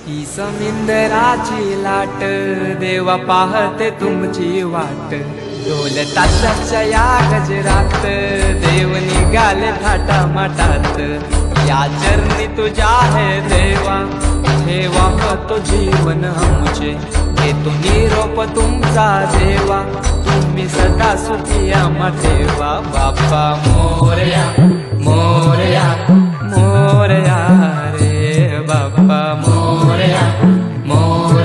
ही समिंदराची लाट देवा पाहते तुमची वाट. ढोल ताशाच्या या गजरात देव निघाले थाटामाटात. या चरणी तुझ्या है देवा ठेवा तो जीवन आमचे. घेतो निरोप तुमचा देवा तुम्ही सदा सुखी आम्हा ठेवा. बाप्पा मोरया मोरया मोरया रे बाप्पा मोरया मोरया.